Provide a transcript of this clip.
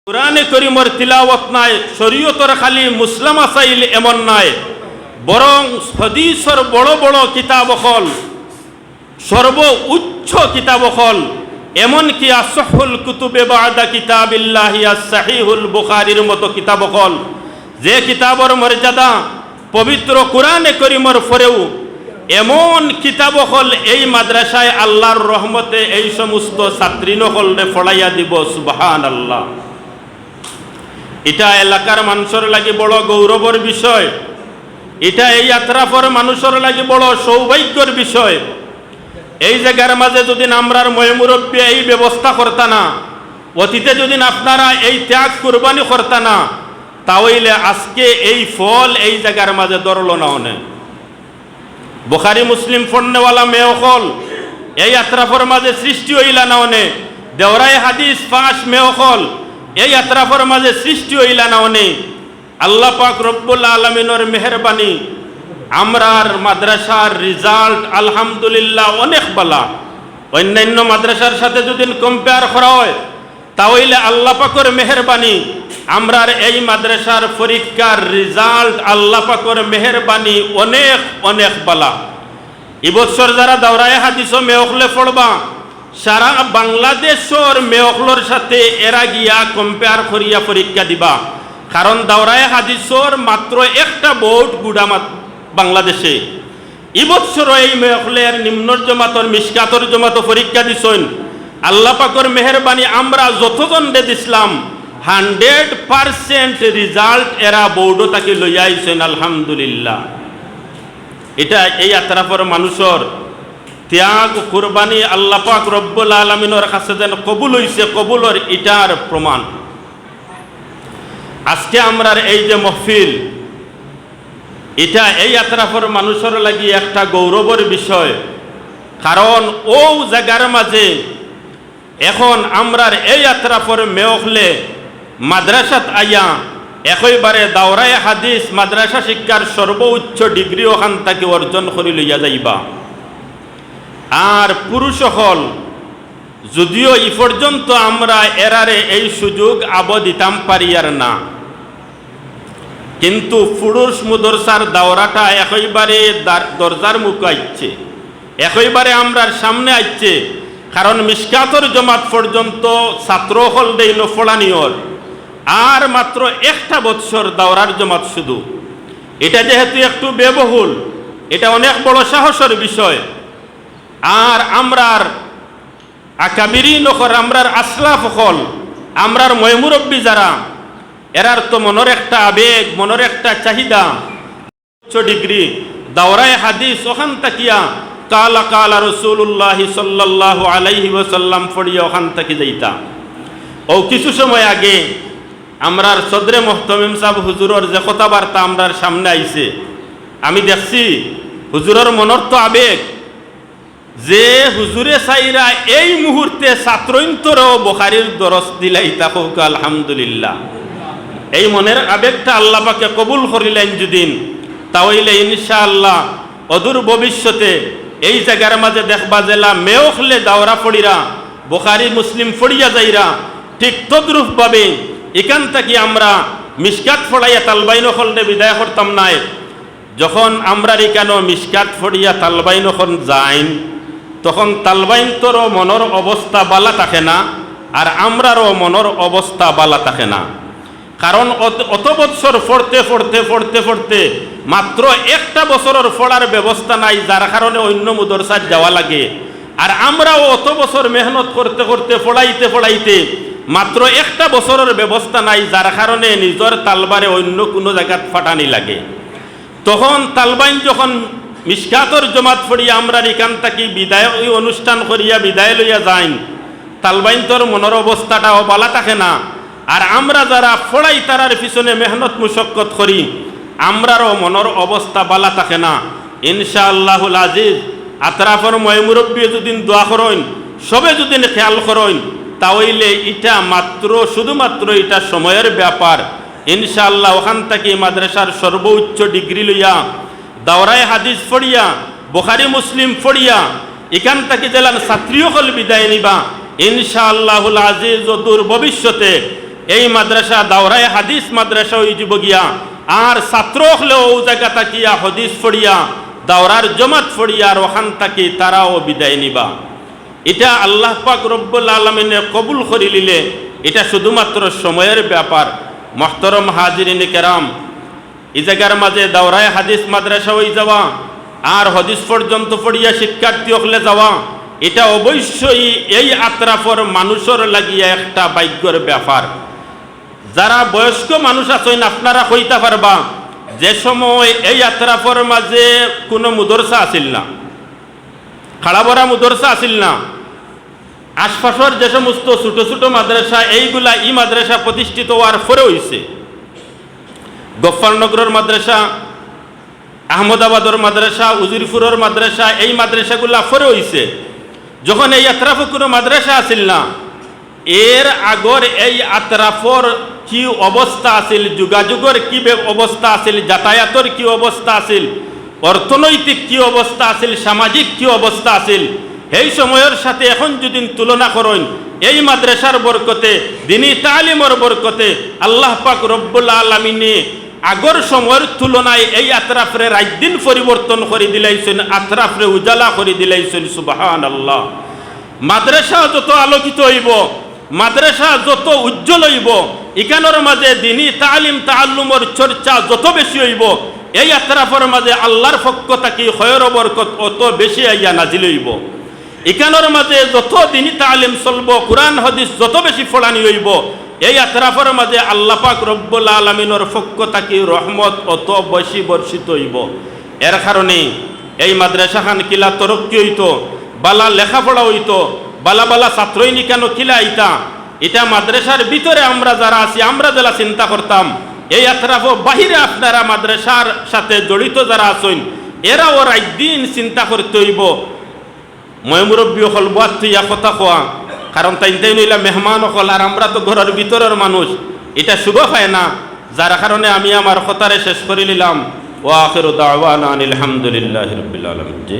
কুরআনে করিমর তিলাওয়াত নাই, শরীয়তর খালি মুসলাম আসাইল এমন নাই, বরং হাদিসের বড় বড় কিতাব হল, সর্ব উচ্চ কিতাব হল, এমনকি আসহুল কুতুবে বাদা কিতাবিল্লাহি as-সাহিহুল বুখারীর মতো কিতাব হল, যে কিতাবর মর্যাদা পবিত্র কুরআনে করিমর পরেও এমন কিতাব হল এই মাদ্রাসায় আল্লাহর রহমতে এই সমস্ত ছাত্রীনকলরে পড়াইয়া দিব। সুবহানাল্লাহ। এটা এলাকার মানুষের লাগি বড় গৌরবের বিষয়, এটা এই আত্রাফর মানুষের লাগি বড় সৌভাগ্যের বিষয়। এই জায়গার মাঝে যদি আমরার ময়মুরব্বী এই ব্যবস্থা করতা না, অতীতে যদি আপনারা এই ত্যাগ কুরবানি করতা না, তাহলে আজকে এই ফল এই জায়গার মাঝে ধরল না। অনেক বুখারী মুসলিম পড়নেওয়ালা মেয়ে হল এই আত্রাফর মাঝে সৃষ্টি হইলা না। অনেক দেওরাই হাদিস ফাঁস মেয়ে হল এই আত্রাফর মাঝে সৃষ্টি হইলা না। অনেক আল্লাহ পাক রব্বুল আলামিনের মেহরবানি, আমরার মাদ্রাসার রেজাল্ট আলহামদুলিল্লাহ অনেক ভালো। অন্যান্য মাদ্রাসার সাথে যদি কম্পেয়ার করা হয়, তাহলে আল্লাহ পাকের মেহরবানি, আমরার এই মাদ্রাসার পরীক্ষার রেজাল্ট আল্লাহ পাকের মেহরবানি অনেক অনেক ভালো। এবছর যারা দাওরায়ে হাদিস ও মেয়খলে পড়বা, সারা বাংলাদেশের মেয়খলর সাথে এরা গিয়া কম্পেয়ার করিয়া পরীক্ষা দিবা। কারণ দাওরায়ে হাদিসর মাত্র একটা বোর্ড গুড়া বাংলাদেশে। এবছর এই মেয়খলের নিম্নর জমাতর মিশকাতর জমাত পরীক্ষা দিছেন। আল্লাহ পাকের মেহরবানি, আমরা যতজন দিছিলাম 100% রেজাল্ট এরা বোর্ডও তাকে লইয়া আইছেন। আলহামদুলিল্লাহ। এটা এই আত্রাফর মানুষের ত্যাগ কুরবানি আল্লাহ পাক রব্বুল আলামিনের কাছে যেন কবুল হইছে, কবুলের এটার প্রমাণ। আজকে আমরার এই যে মহফিল, এটা এই আত্রাফর মানুষের লাগি একটা গৌরবের বিষয়। কারণ ও জায়গার মাঝে এখন আমরার এই আত্রাফর মেয়খলে মাদ্রাসাত আইয়া একইবারে দাওরায়ে হাদিস মাদ্রাসা শিক্ষার সর্বোচ্চ ডিগ্রি ওখান থেকে অর্জন করে লইয়া যাইবা। আর পুরুষ হল যদিও ই পর্যন্ত আমরা এরারে এই সুযোগ আব দিতাম পারি আর না, কিন্তু পুরুষ মুদরসার দাওরাটা একইবারে দরজার মুখে আইচ্ছে, একইবারে আমরার সামনে আইচ্ছে। কারণ মিশকাতর জমাত পর্যন্ত ছাত্র হল দেই নফলানিয়র, আর মাত্র একটা বৎসর দাওরার জমাত শুধু। এটা যেহেতু একটু ব্যয়বহুল, এটা অনেক বড় সাহসের বিষয়। আর আমরার আকাবিরিন নখর, আমরার আসলাফ হল, আমরার ময়মুরব্বী যারা, এরার তো মনের একটা আবেগ, মনের একটা চাহিদা, উচ্চ ডিগ্রি দাওরায়ে হাদিস ওখান তাকিয়া কালা কালা রাসূলুল্লাহ সাল্লাল্লাহু আলাইহি ওয়াসাল্লাম পড়িয়া ওখান থেকে যাইতা। ও কিছু সময় আগে আমরার সদরে মুহতামিম সাহেব হুজুরের যে কথাবার্তা আমরার সামনে আইছে, আমি দেখছি হুজুরের মনের তো আবেগ, যে হুজুরে সাইরা এই মুহূর্তে ছাত্রইন্তরও বুখারীর দরস দিলাইতা। হোক আলহামদুলিল্লাহ। এই মনের আবেগটা আল্লাহ পাকে কবুল করিলেন যদিন, তাহলে ইনশাআল্লাহ অদূর ভবিষ্যতে এই জায়গার মাঝে দেখবা জেলা মেয়খলে দাওরা পড়িরা বুখারী মুসলিম পড়িয়া যাইরা, ঠিক তদ্রূপভাবে এখান থেকে আমরা মিশকাত ফড়াইয়া তালবাইন হলনে বিদায় করতাম নাই। যখন আমরা এখানে মিশকাত ফড়িয়া তালবাইন হল যাইন, তখন তালবাইন তোরও মনের অবস্থা বালা থাকে না, আর আমরারও মনের অবস্থা বালা থাকে না। কারণ অত বছর পড়তে পড়তে পড়তে পড়তে মাত্র একটা বছরের পড়ার ব্যবস্থা নাই, যার কারণে অন্য মুদরসাত যাওয়া লাগে। আর আমরাও অত বছর মেহনত করতে করতে পড়াইতে পড়াইতে মাত্র একটা বছরের ব্যবস্থা নাই, যার কারণে নিজের তালবারে অন্য কোনো জায়গাত ফাটানি লাগে। তখন তালবাইন যখন মিশকাতর জমাত পড়িয়া আমরা এখান থেকে বিদায় অনুষ্ঠান করিয়া বিদায় লইয়া যাইন, তালবাইন তোর মনের অবস্থাটাও বালা থাকে না। আর আমরা যারা ফড়াই তারার পিছনে মেহনত মুশক্কত করি, আমরারও মনের অবস্থা বালা থাকে না। ইনশাআল্লাহুল আজিজ আতরাফর ময়মুরব্বী যদি দোয়া করেন, সবে যদি খেয়াল করেন, তাহলে এটা মাত্র শুধুমাত্র এটা সময়ের ব্যাপার। ইনশাআল্লাহ ওখান থেকে মাদ্রাসার সর্বোচ্চ ডিগ্রি লইয়া দাওরায়ে হাদিস পড়িয়া বুখারী মুসলিম পড়িয়া এখান থেকে জেলার ছাত্রীও হল বিদায় নিবা। ইনশাআল্লাহুল আজিজ দূর ভবিষ্যতে এই মাদ্রাসা দাওরায়ে হাদিস মাদ্রাসা হয়ে যাব গিয়া, আর ছাত্র হলেও ও জায়গা তাকিয়া হদিস পড়িয়া দাওরার জমাত পড়িয়া আর ওখান তাকি তারাও বিদায় নিবা। এটা আল্লাহ পাক রব্বুল আলামিনে কবুল করে নিলে এটা শুধুমাত্র সময়ের ব্যাপার। মুহতারাম হাজিরিনে কেরাম, এই জায়গার মাঝে দাওরায়ে হাদিস মাদ্রাসা হয়ে যাওয়া আর হদিস পর্যন্ত পড়িয়া শিক্ষার্থী হলে যাওয়া, এটা অবশ্যই এই আত্রাফর মানুষের লাগিয়া একটা ভাগ্যের ব্যাপার। যারা বয়স্ক মানুষ আছেন আপনারা কইতে পারবা, যে সময় এই আত্রাফর মাঝে কোনো মুদরসা আসিল না, খাড়াবরা মুদরসা আসিল না, আশপাশের যে সমস্ত ছোট ছোট মাদ্রাসা এইগুলা ই মাদ্রাসা প্রতিষ্ঠিত হওয়ার পরে হয়েছে। গফফরনগরের মাদ্রাসা, আহমদাবাদের মাদ্রাসা, উজিরপুরের মাদ্রাসা, এই মাদ্রাসাগুলা পরে হয়েছে। যখন এই আত্রাফে কোনো মাদ্রাসা আসিল না, এর আগর এই আত্রাফর কি অবস্থা আছিল, যোগাযোগের কি অবস্থা আছিল, যাতায়াতের কি অবস্থা আছিল, অর্থনৈতিক কি অবস্থা আছিল, সামাজিক কি অবস্থা আছিল, এই সময়ের সাথে এখন যদি তুলনা করেন, এই মাদ্রাসার বরকতে, দিনী তালিমের বরকতে আল্লাহ পাক রব্বুল আলামিনে আগর সময়ের তুলনায় এই আত্রাফরে রাতদিন পরিবর্তন করে দিলাইছেন, আত্রাফরে উজালা করে দিলাইছেন। সুবহানাল্লাহ। মাদ্রাসা যত আলোকিত হইব, মাদ্রাসা যত উজ্জ্বল হইব, ইকানোর মাঝে দিনী তালিম তাআল্লুমের চর্চা যত বেশি হইব, এই আত্রাফের মাঝে আল্লাহর পক্ষ থেকে খয়র বরকত অত বেশি আইয়া নাজিল হইব। ইকানোর মাঝে যত দিনী তালিম চলব, কুরআন হাদিস যত বেশি ফলানি হইব, এই আত্রাফের মাঝে আল্লাহ পাক রব্বুল আলামিনের পক্ষ থেকে রহমত অত বেশি বর্ষিত হইব। এর কারণে এই মাদ্রাসাখান কিলা তরক্কি হইতো, বালা লেখাপড়া হইতো, বালা বালা ছাত্রই কেন কিলা আইতা, এটা মাদ্রাসার ভিতরে আমরা যারা আছি আমরা যারা চিন্তা করতাম, এই আত্রাফ বাহিরে আপনারা মাদ্রাসার সাথে জড়িত যারা আছেন এরাও রাতদিন চিন্তা করতে হইব। মই মুরব্বী হল বাদ তুইয়া কথা কোয়া, কারণ তাই নইলা মেহমান হল, আর আমরা তো ঘরের ভিতরের মানুষ, এটা শুভ হয় না। যার কারণে আমি আমার কথারে শেষ করে নিলাম। ওয়া আখিরু দাওয়ানা আনিল হামদুলিল্লাহি রাব্বিল আলামিন। জি।